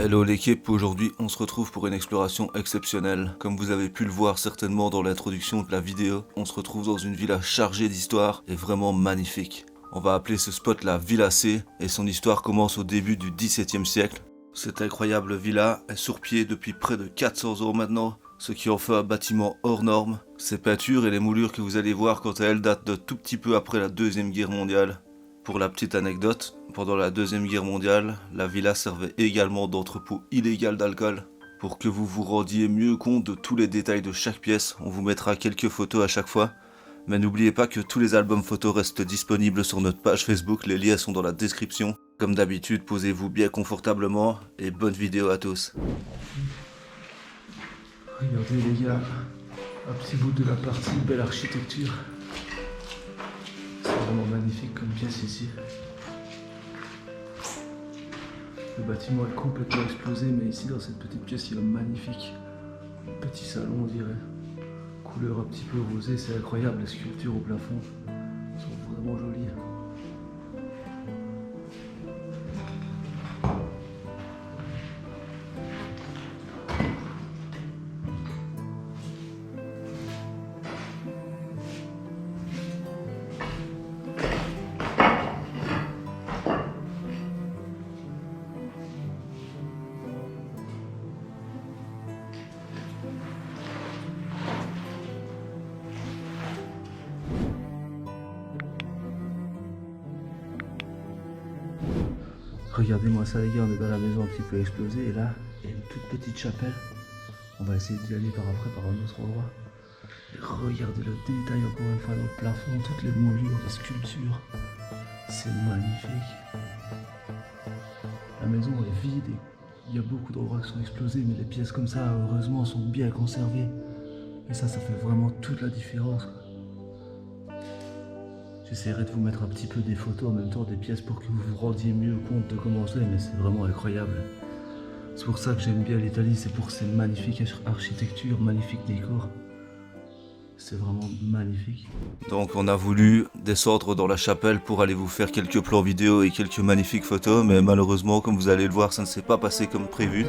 Hello l'équipe, aujourd'hui on se retrouve pour une exploration exceptionnelle. Comme vous avez pu le voir certainement dans l'introduction de la vidéo, on se retrouve dans une villa chargée d'histoire et vraiment magnifique. On va appeler ce spot la Villa C et son histoire commence au début du XVIIe siècle. Cette incroyable villa est sur pied depuis près de 400 ans maintenant, ce qui en fait un bâtiment hors norme. Ses peintures et les moulures que vous allez voir quant à elles datent de tout petit peu après la Deuxième Guerre mondiale. Pour la petite anecdote, pendant la Deuxième Guerre mondiale, la villa servait également d'entrepôt illégal d'alcool. Pour que vous vous rendiez mieux compte de tous les détails de chaque pièce, on vous mettra quelques photos à chaque fois. Mais n'oubliez pas que tous les albums photos restent disponibles sur notre page Facebook, les liens sont dans la description. Comme d'habitude, posez-vous bien confortablement et bonne vidéo à tous. Regardez les gars, un petit bout de la partie, belle architecture. C'est vraiment magnifique comme pièce ici. Le bâtiment est complètement explosé, mais ici dans cette petite pièce, il y a un magnifique petit salon, on dirait. Couleur un petit peu rosée, c'est incroyable, les sculptures au plafond sont vraiment jolies. Regardez-moi ça les gars, on est dans la maison un petit peu explosée et là, il y a une toute petite chapelle. On va essayer d'y aller par après par un autre endroit. Et regardez le détail encore une fois dans le plafond, toutes les moulures, les sculptures. C'est magnifique. La maison est vide et il y a beaucoup d'endroits qui sont explosés, mais les pièces comme ça, heureusement, sont bien conservées. Et ça fait vraiment toute la différence. J'essaierai de vous mettre un petit peu des photos en même temps des pièces pour que vous vous rendiez mieux compte de comment c'est, mais c'est vraiment incroyable. C'est pour ça que j'aime bien l'Italie, c'est pour ses magnifiques architectures, magnifiques décors. C'est vraiment magnifique. Donc on a voulu descendre dans la chapelle pour aller vous faire quelques plans vidéo et quelques magnifiques photos, mais malheureusement, comme vous allez le voir, ça ne s'est pas passé comme prévu.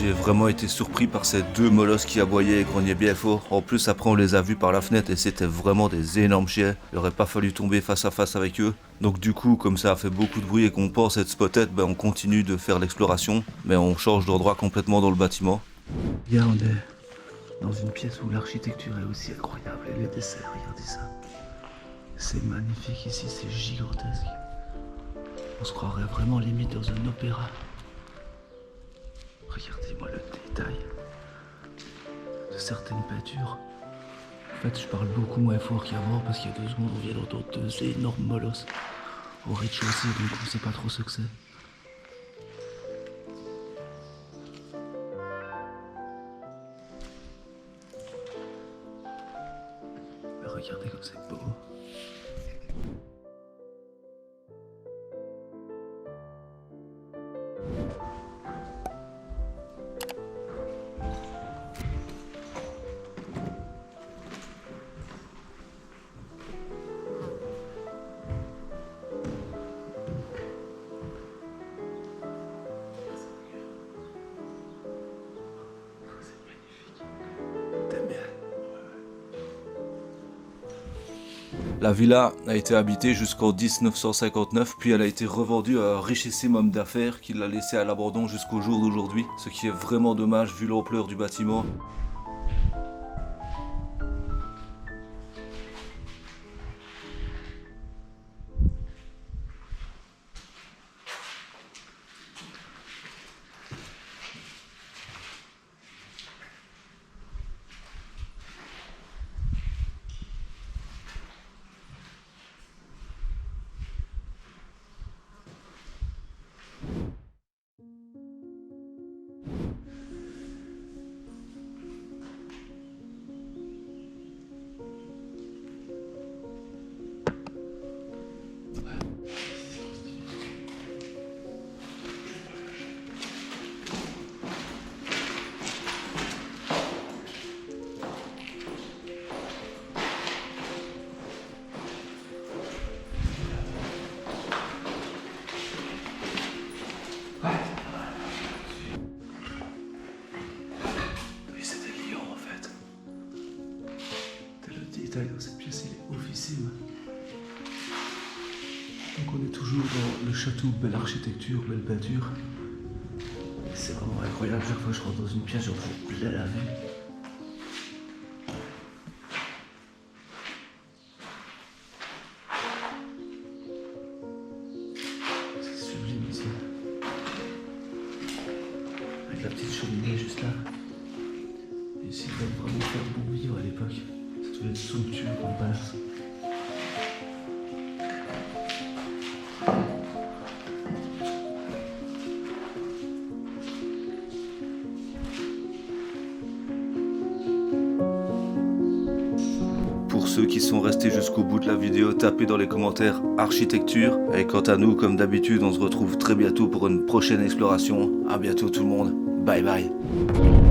J'ai vraiment été surpris par ces deux molosses qui aboyaient et grognaient bien fort. En plus, après, on les a vus par la fenêtre et c'était vraiment des énormes chiens. Il aurait pas fallu tomber face à face avec eux. Donc du coup, comme ça a fait beaucoup de bruit et qu'on pense être spotted, ben on continue de faire l'exploration. Mais on change d'endroit complètement dans le bâtiment. Là, on est dans une pièce où l'architecture est aussi incroyable. Et les desserts, regardez ça. C'est magnifique ici, c'est gigantesque. On se croirait vraiment limite dans un opéra. Regardez-moi le détail de certaines peintures. En fait, je parle beaucoup moins fort qu'avant parce qu'il y a 2 secondes, on vient d'entendre 2 énormes molosses au rez-de-chaussée, donc on ne sait pas trop ce que c'est. Mais regardez comme c'est beau. La villa a été habitée jusqu'en 1959, puis elle a été revendue à un richissime homme d'affaires qui l'a laissée à l'abandon jusqu'au jour d'aujourd'hui, ce qui est vraiment dommage vu l'ampleur du bâtiment. détail dans cette pièce, il est oufissime. Donc on est toujours dans le château, belle architecture, belle peinture. Et c'est vraiment incroyable, chaque fois que je rentre dans une pièce, j'en prends plein la vue. C'est sublime ici. Avec la petite cheminée juste là. Et ici, il va vraiment faire bon vivre à l'époque. Ça devait être somptueux comme palace. Pour ceux qui sont restés jusqu'au bout de la vidéo, tapez dans les commentaires architecture. Et quant à nous, comme d'habitude, on se retrouve très bientôt pour une prochaine exploration. À bientôt tout le monde. Bye bye.